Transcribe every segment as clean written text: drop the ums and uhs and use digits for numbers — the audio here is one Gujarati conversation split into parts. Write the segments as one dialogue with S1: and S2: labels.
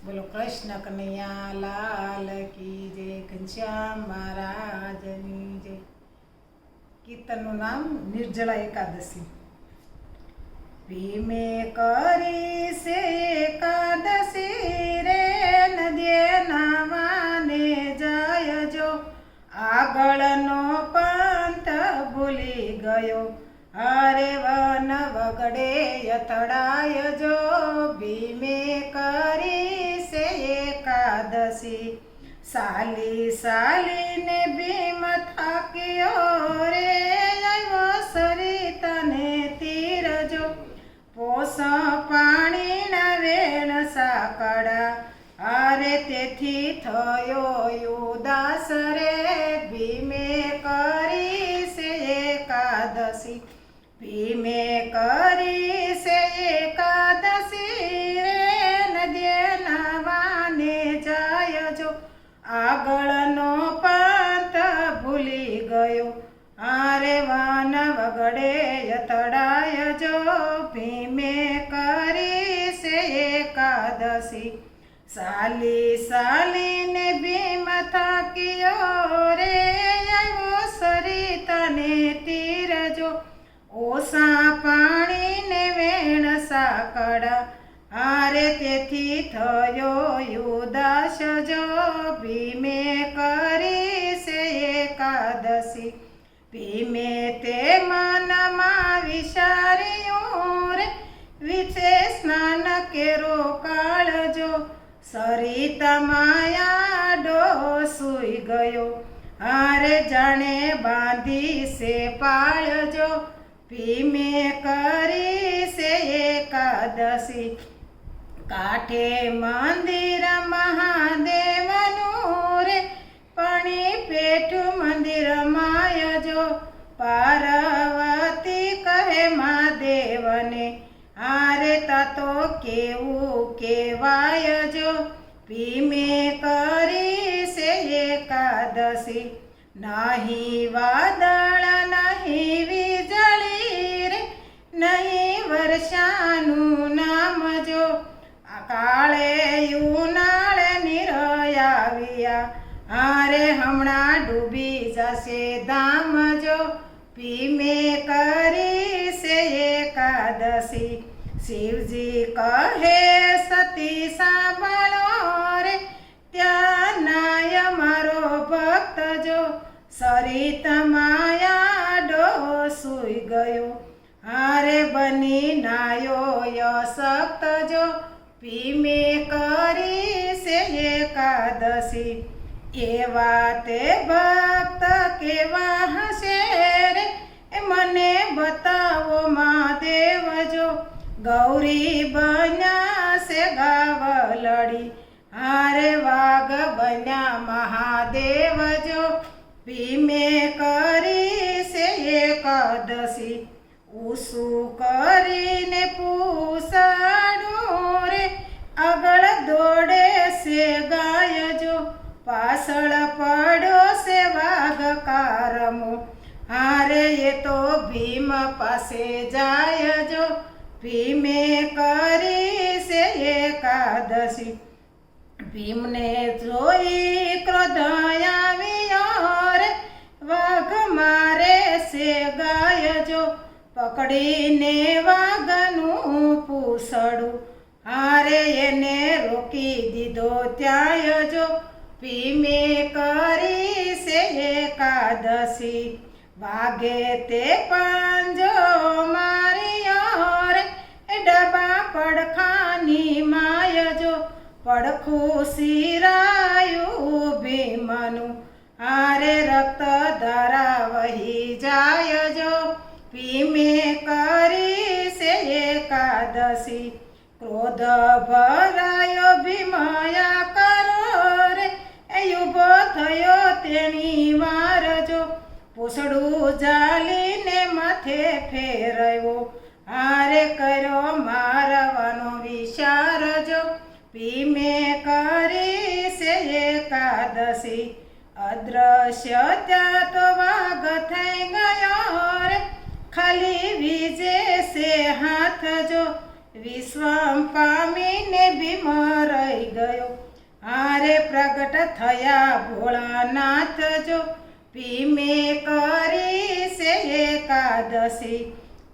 S1: બોલો કૃષ્ણ કનૈયા લાલ કી જય, ઘનશ્યામ મહારાજની જય। કીર્તનનું નામ નિર્જળા એકાદશી। ભીમે કરી છે એકાદશી રે, નદીએ નાવાને જાય જો, આગળનો પંથ ભૂલી ગયો, અરે વન વગડે યથડાય જો। ભીમે કરી છે એકાદશી, સાલી સાલીને ભીમ થાક્યો રે, આવ્યો સરિતાને તીર જો, પોસ પાણીના વેણ સાકડા, અરે તેથી થયો ઉદાસ રે। ભીમે કરી છે એકાદશી, ભીમે કરી છે એકાદશી રે, નદીએ નાવાને જાય જો, આગળનો પંથ ભૂલી ગયો, આરે વન વગડે યથડાય જો। ભીમે કરી છે એકાદશી, સાલી સાલીને ભીમ થાક્યો રે, આવ્યો સરિતાને તીર જો, ઓસા પાણીને વેણ સાકડા, આરે તેથી થયો ઉદાસ જો। ભીમે કરી છે એકાદશી, ભીમે તે મનમાં વિચાર્યું રે, વિશે સ્નાન કેરો કાળજો, સરિતા માયાડો સૂઈ ગયો, આરે જાણે બાંધી છે પાળજો। ભીમે કરી છે એકાદશી, કાંઠે મંદિર મહાદેવનું રે, પાણી પેઠું મંદિર માય જો, પાર્વતી કહે મહાદેવને, આરે તાતો કેવું કેવાય જો। ભીમે કરી છે એકાદશી, નહીં વાદળ નહીં વીજળી રે, નહીં વર્ષાનું નામ જો, કાળે ઉનાળે નિરયાવ્યા, આરે હમણાં ડૂબી જશે ધામ જો। ભીમે કરી છે એકાદશી, શિવજી કહે સતી સાંભળો રે, ત્યાં નાય મારો ભક્ત જો, સરિતા માયાડો સૂઈ ગયો, આરે બની નાયો અશક્ત જો। ભીમે કરી છે એકાદશી, એવા તે ભક્ત કેવા હશે રે, મને બતાવો મહાદેવ જો, ગૌરી બન્યા છે ગાવલડી, આરે વાઘ બન્યા મહાદેવ જો। ભીમે કરી છે એકાદશી, ઉસું કરીને પૂછાડું રે, આગળ દોડે છે ગાય જો, પાછળ પડ્યો છે વાઘ કારમો, હારે એ તો ભીમ પાસે જાય જો। ભીમે કરી છે એકાદશી, ભીમને જોઈ ક્રોધ આવ્યો રે, વાઘ મારે છે ગાય જો, પકડીને વાઘનું પૂંછડું, હારે એને રોકી દીધો ત્યાંય જો। ભીમે કરી છે એકાદશી, વાઘે તે પાંજો માર્યો રે, ડબા પડખાની માય જો, પડખું સિરાયું ભીમનું, હારે રક્ત ધારા વહી જાય જો। ભીમે કરી છે એકાદશી, ક્રોધ ભરાયો ભીમયા કરો રે, ઉભો થયો તેની વાર જો, પૂછડું જાલીને માથે ફેરવ્યો, હારે કર્યો મારવાનો વિચાર જો। ભીમે કરી છે એકાદશી, અદ્રશ્ય ત્યાં તો વાઘ થઈ ગયો રે, ખાલી વિજે છે હાથ જો, વિશ્વ પામીને ભીમ રહી ગયો। પ્રગટ થયા ભોળાનાથ જો ભીમે કરી છે એકાદશી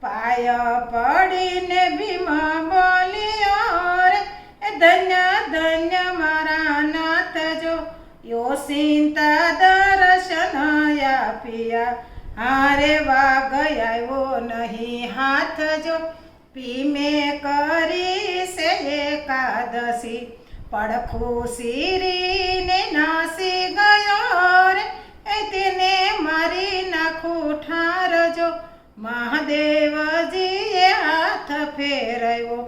S1: પાય પડીને ભીમ બોલ્યો રે ધન્ય ધન્ય મારા નાથ જો યોસિંતા દર્શન આપ્યા હારે વાગ આવ્યો નહીં હાથ જો ભીમે કરી છે એકાદશી પડખું શીરીને નાસી ગયો રે તેને મારી નાખું ઠાર જો મહાદેવજીએ હાથ ફેરવ્યો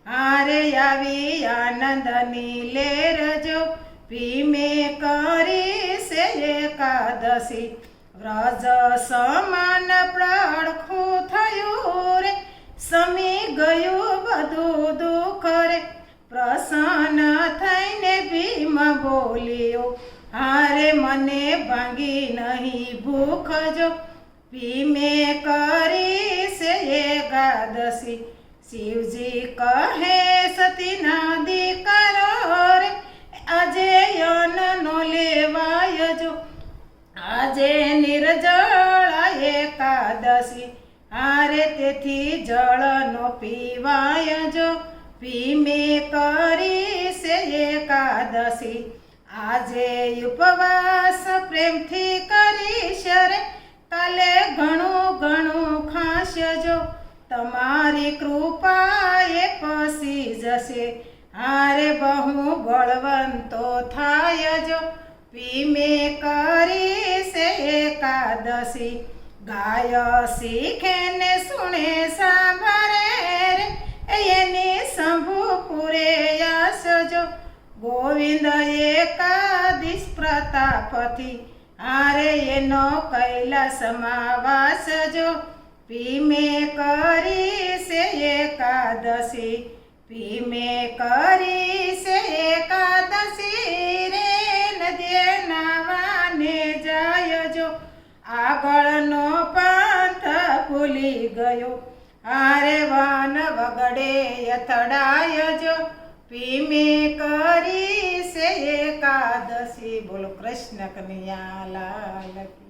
S1: હારે આવી આનંદની લેર જો ભીમે કરી છે એકાદશી વ્રજ સમાન પડખું થયું રે સમી ગયું બધું દુઃખ રે પ્રસન્ન થઈને ભીમ બોલ્યો હારે મને ભાંગી નહીં ભૂખ જો ભીમે કરી છે એકાદશી શિવજી કહે સતી નદી કરો રે આજે યનનો લેવાય જો આજે નિર્જળ એકાદશી હારે તેથી જળનો પીવાય જો ભીમે કરી છે એકાદશી આજે ઉપવાસ પ્રેમથી કરીશ રે કાલે ઘણું ઘણું ખાશ જો તમારી કૃપા એ પસી જશે હારે બહુ બળવંતો થાય જો ભીમે કરી છે એકાદશી ગાય શીખે ને સુણે સાંભળે રે એની શંભુ પૂરે યશ જો ગોવિંદ એકાદીશ પ્રતાપથી હારે એનો કૈલાસમાં વાસ જો ભીમે કરી છે એકાદશી ભીમે કરી છે એકાદશી રે નદીએ નાવાને જાય જો આગળનો પંથ ભૂલી ગયો હારે વન વગડે અથડાય જો ભીમે કરી છે એકાદશી બોલો કૃષ્ણ કનૈયા લાલ કી